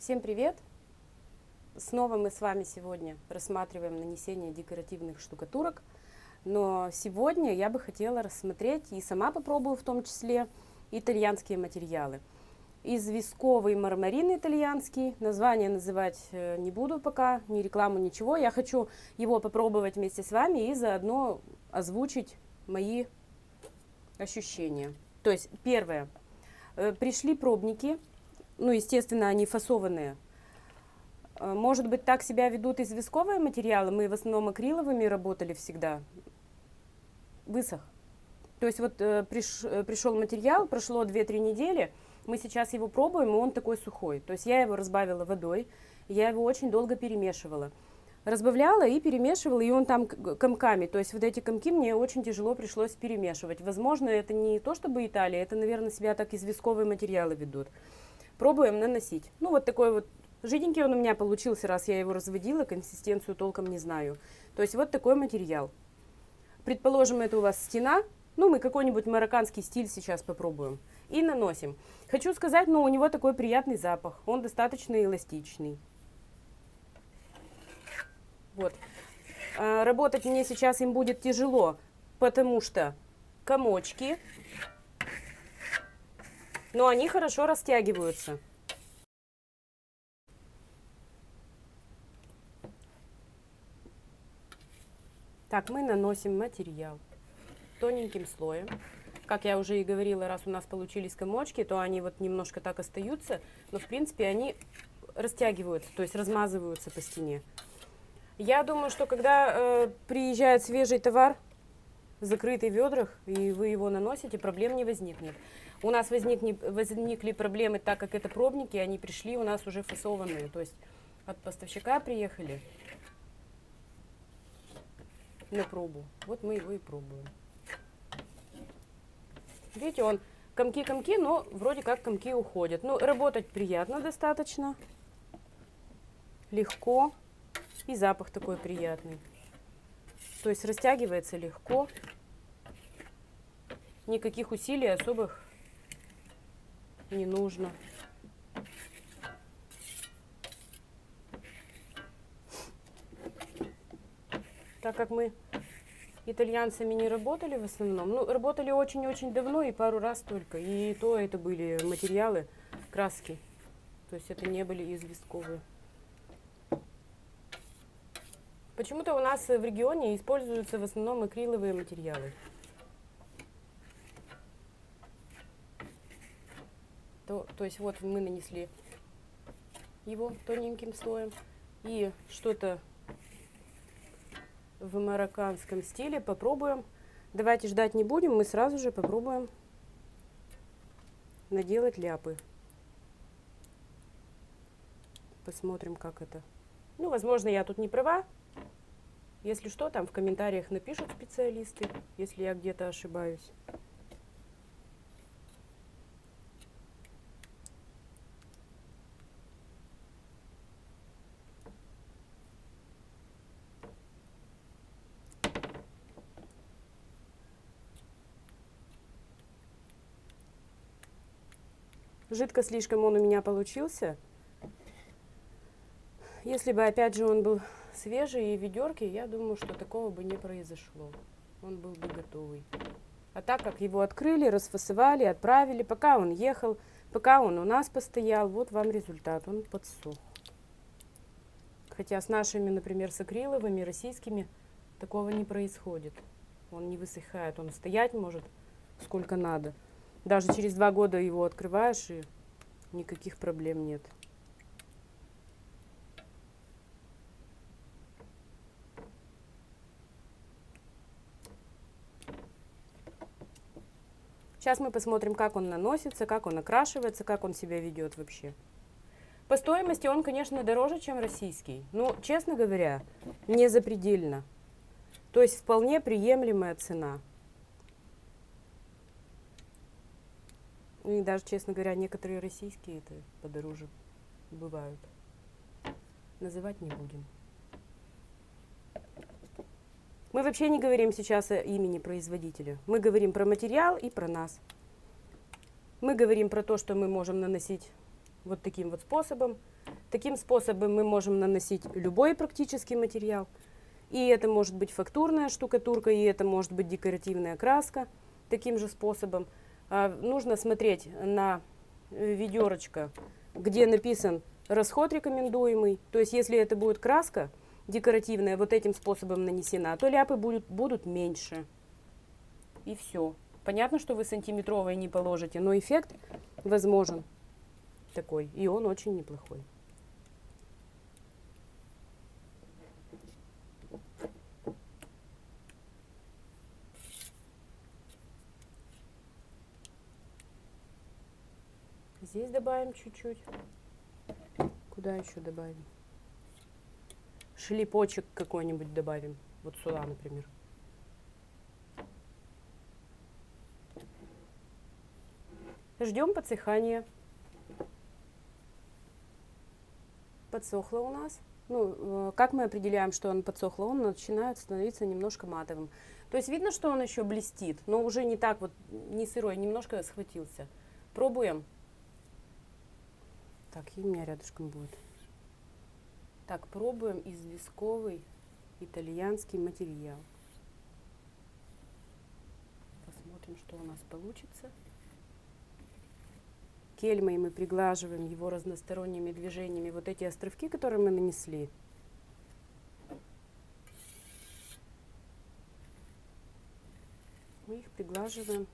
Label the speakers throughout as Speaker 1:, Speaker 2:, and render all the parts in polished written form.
Speaker 1: Всем привет! Снова мы с вами сегодня рассматриваем нанесение декоративных штукатурок, но сегодня я бы хотела рассмотреть и сама попробую в том числе итальянские материалы. Известковый мармарин итальянский, название называть не буду пока, ни рекламу, ничего. Я хочу его попробовать вместе с вами и заодно озвучить мои ощущения. То есть первое, пришли пробники. Ну, естественно, они фасованные. Может быть, так себя ведут известковые материалы. Мы в основном акриловыми работали всегда. Высох. То есть вот пришел материал, прошло 2-3 недели. Мы сейчас его пробуем, и он такой сухой. То есть я его разбавила водой. Я его очень долго перемешивала. Разбавляла и перемешивала, и он там комками. То есть вот эти комки мне очень тяжело пришлось перемешивать. Возможно, это не то чтобы Италия, это, наверное, себя так известковые материалы ведут. Пробуем наносить. Ну, вот такой вот жиденький он у меня получился, раз я его разводила, консистенцию толком не знаю. То есть вот такой материал. Предположим, это у вас стена. Ну, мы какой-нибудь марокканский стиль сейчас попробуем. И наносим. Хочу сказать, ну, у него такой приятный запах. Он достаточно эластичный. Вот. Работать мне сейчас им будет тяжело, потому что комочки. Но они хорошо растягиваются. Так, мы наносим материал тоненьким слоем. Как я уже и говорила, раз у нас получились комочки, то они вот немножко так остаются, но в принципе они растягиваются, то есть размазываются по стене. Я думаю, что когда приезжает свежий товар, закрытый в ведрах, и вы его наносите, проблем не возникнет. У нас возникли проблемы, так как это пробники, они пришли у нас уже фасованные, то есть от поставщика приехали на пробу. Вот мы его и пробуем. Видите, он комки-комки, но вроде как комки уходят. Ну, работать приятно достаточно, легко, и запах такой приятный. То есть растягивается легко, никаких усилий особых не нужно. Так как мы итальянцами не работали в основном, ну, работали очень-очень давно и пару раз только, и то это были материалы, краски, то есть это не были известковые. Почему-то у нас в регионе используются в основном акриловые материалы. То есть вот мы нанесли его тоненьким слоем. И что-то в марокканском стиле попробуем. Давайте ждать не будем, мы сразу же попробуем наделать ляпы. Посмотрим, как это. Ну, возможно, я тут не права. Если что, там в комментариях напишут специалисты, если я где-то ошибаюсь. Жидко слишком он у меня получился. Если бы, опять же, он был свежий и в ведерке, я думаю, что такого бы не произошло. Он был бы готовый. А так как его открыли, расфасовали, отправили, пока он ехал, пока он у нас постоял, вот вам результат, он подсох. Хотя с нашими, например, с акриловыми, российскими, такого не происходит. Он не высыхает, он стоять может сколько надо. Даже через 2 года его открываешь, и никаких проблем нет. Сейчас мы посмотрим, как он наносится, как он окрашивается, как он себя ведет вообще. По стоимости он, конечно, дороже, чем российский. Но, честно говоря, не запредельно. То есть вполне приемлемая цена. И даже, честно говоря, некоторые российские это подороже бывают. Называть не будем. Мы вообще не говорим сейчас о имени производителя. Мы говорим про материал и про нас. Мы говорим про то, что мы можем наносить вот таким вот способом. Таким способом мы можем наносить любой практически материал. И это может быть фактурная штукатурка, и это может быть декоративная краска. Таким же способом. Нужно смотреть на ведерочко, где написан расход рекомендуемый. То есть, если это будет краска декоративная, вот этим способом нанесена, то ляпы будут меньше. И все. Понятно, что вы сантиметровые не положите, но эффект возможен такой. И он очень неплохой. Здесь добавим чуть-чуть. Куда еще добавим? Шлепочек какой-нибудь добавим. Вот сюда, например. Ждем подсыхания. Подсохло у нас. Ну, как мы определяем, что он подсохло? Он начинает становиться немножко матовым. То есть видно, что он еще блестит, но уже не так вот, не сырой, немножко схватился. Пробуем. Так, и у меня рядышком будет. Так, пробуем известковый итальянский материал. Посмотрим, что у нас получится. Кельмой мы приглаживаем его разносторонними движениями. Вот эти островки, которые мы нанесли. Мы их приглаживаем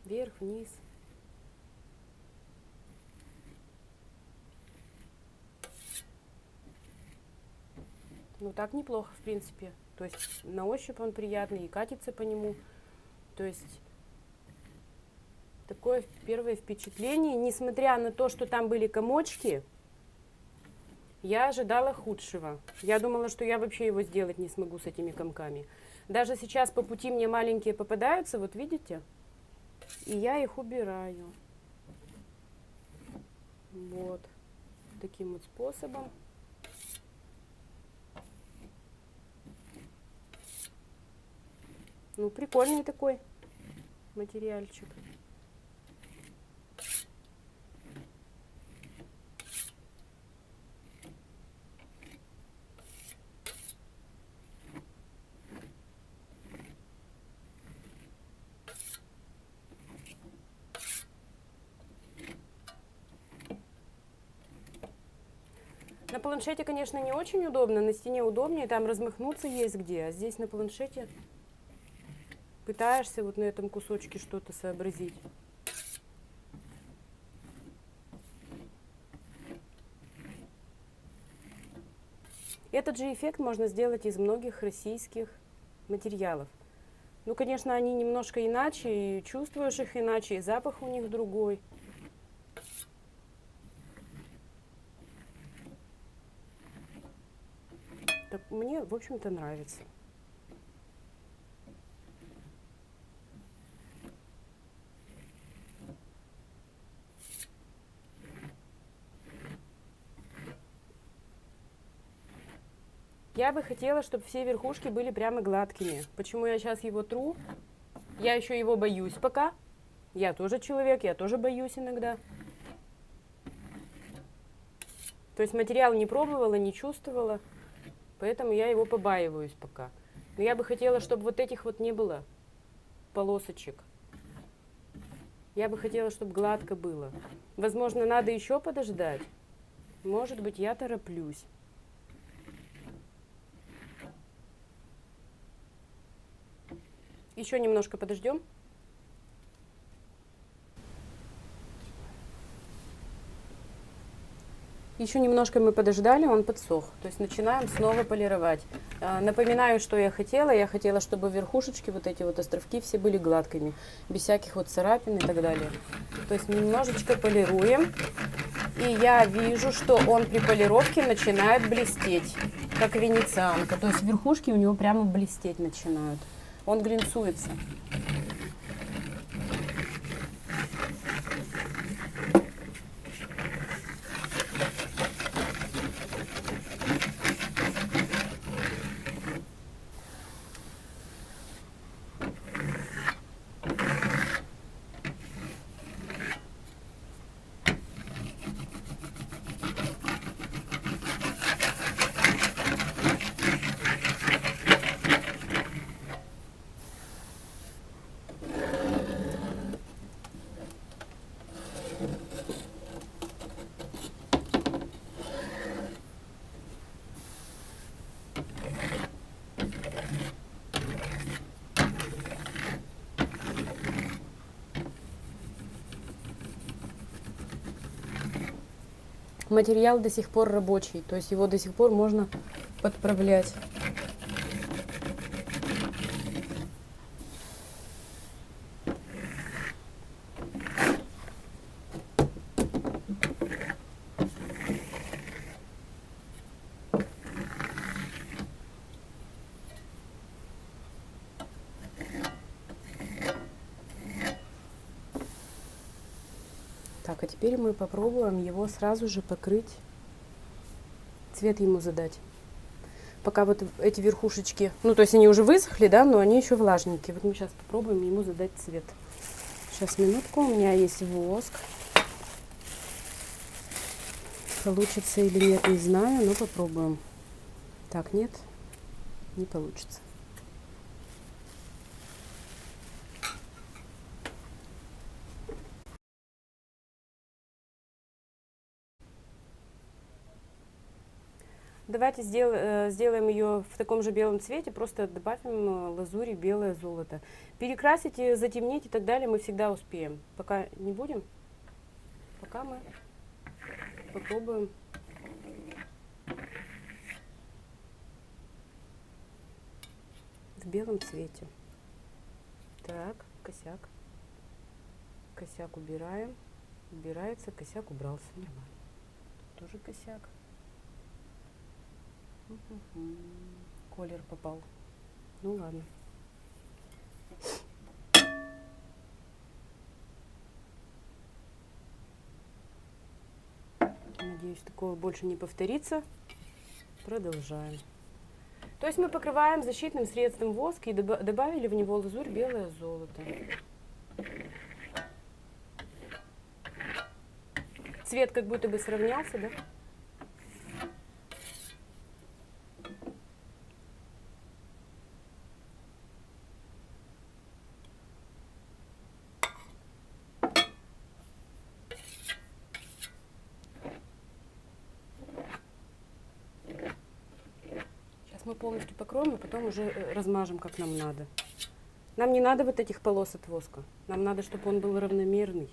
Speaker 1: вверх-вниз. Ну, так неплохо, в принципе. То есть на ощупь он приятный и катится по нему. То есть такое первое впечатление. Несмотря на то, что там были комочки, я ожидала худшего. Я думала, что я вообще его сделать не смогу с этими комками. Даже сейчас по пути мне маленькие попадаются, вот видите? И я их убираю. Вот. Таким вот способом. Ну, прикольный такой материальчик. На планшете, конечно, не очень удобно, на стене удобнее, там размахнуться есть где, а здесь на планшете пытаешься вот на этом кусочке что-то сообразить. Этот же эффект можно сделать из многих российских материалов. Ну, конечно, они немножко иначе, и чувствуешь их иначе, и запах у них другой. Так, мне, в общем-то, нравится. Я бы хотела, чтобы все верхушки были прямо гладкими. Почему я сейчас его тру? Я еще его боюсь пока. Я тоже человек, я тоже боюсь иногда. То есть материал не пробовала, не чувствовала, поэтому я его побаиваюсь пока. Но я бы хотела, чтобы вот этих вот не было полосочек. Я бы хотела, чтобы гладко было. Возможно, надо еще подождать. Может быть, я тороплюсь. Еще немножко подождем. Еще немножко мы подождали, он подсох. То есть начинаем снова полировать. Напоминаю, что я хотела. Я хотела, чтобы верхушечки, вот эти вот островки, все были гладкими. Без всяких вот царапин и так далее. То есть немножечко полируем. И я вижу, что он при полировке начинает блестеть, как венецианка. То есть верхушки у него прямо блестеть начинают. Он глинцуется. материал до сих пор рабочий, то есть его до сих пор можно подправлять. Так, а теперь мы попробуем его сразу же покрыть, цвет ему задать. Пока вот эти верхушечки, ну то есть они уже высохли, да, но они еще влажненькие. Вот мы сейчас попробуем ему задать цвет. Сейчас, минутку, у меня есть воск. Получится или нет, не знаю, но попробуем. Так, нет, не получится. Давайте сделаем ее в таком же белом цвете, просто добавим лазури белое золото. Перекрасить, затемнить и так далее мы всегда успеем. Пока не будем, пока мы попробуем. В белом цвете. Так, косяк. Косяк убираем. Убирается, косяк убрался. Нормально. Тут тоже косяк. Колер попал. Ну ладно. Надеюсь, такого больше не повторится. Продолжаем. То есть мы покрываем защитным средством воск и добавили в него лазурь белое золото. Цвет как будто бы сравнялся, да? Мы полностью покроем, и потом уже размажем, как нам надо. Нам не надо вот этих полос от воска. Нам надо, чтобы он был равномерный.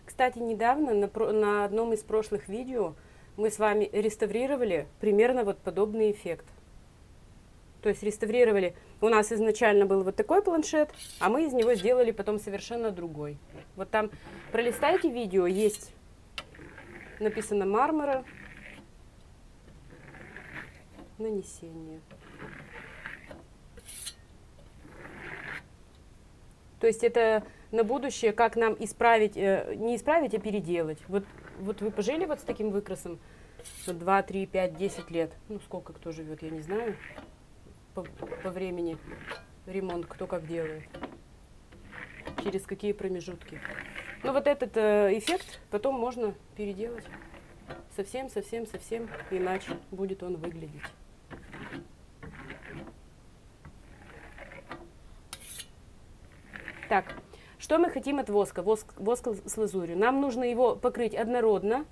Speaker 1: Кстати, недавно на одном из прошлых видео мы с вами реставрировали примерно вот подобный эффект. То есть реставрировали, у нас изначально был вот такой планшет, а мы из него сделали потом совершенно другой. Вот там пролистайте видео, есть написано Marmara нанесение. То есть это на будущее, как нам исправить, не исправить, а переделать. Вот вы пожили вот с таким выкрасом 2, 3, 5, 10 лет. Ну, сколько кто живет, я не знаю. По времени ремонт, кто как делает. Через какие промежутки. Но вот этот эффект потом можно переделать. Совсем иначе будет он выглядеть. Так, что мы хотим от воска? Воск с лазурью. Нам нужно его покрыть однородно,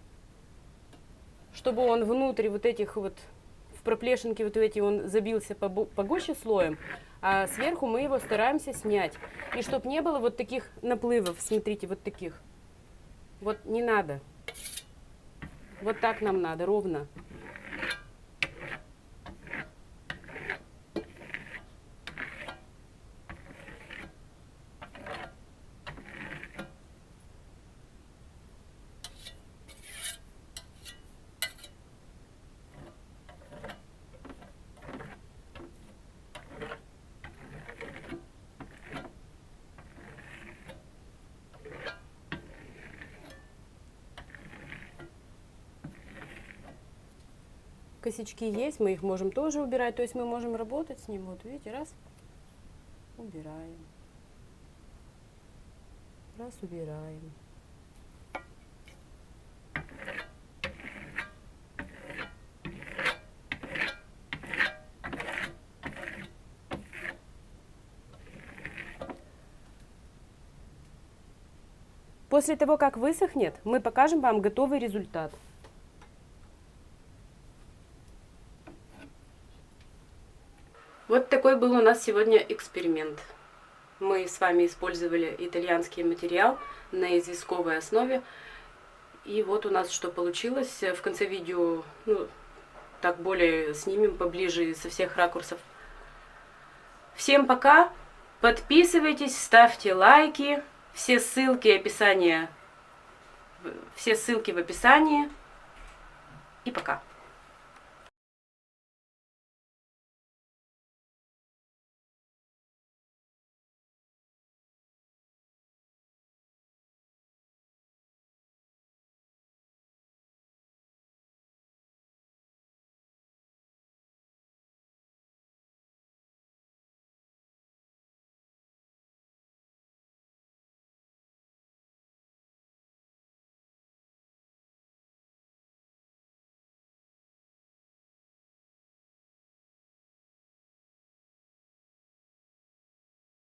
Speaker 1: чтобы он внутрь вот этих вот, в проплешинки вот эти, он забился погуще слоем, а сверху мы его стараемся снять. И чтобы не было вот таких наплывов, смотрите, вот таких. Вот не надо. Вот так нам надо, ровно. косячки есть, мы их можем тоже убирать. То есть мы можем работать с ним. Вот видите, раз, убираем. Раз, убираем. После того, как высохнет, мы покажем вам готовый результат. Вот такой был у нас сегодня эксперимент. Мы с вами использовали итальянский материал на известковой основе. И вот у нас что получилось. В конце видео, ну, так более снимем поближе со всех ракурсов. Всем пока! Подписывайтесь, ставьте лайки. Все ссылки в описании. И пока!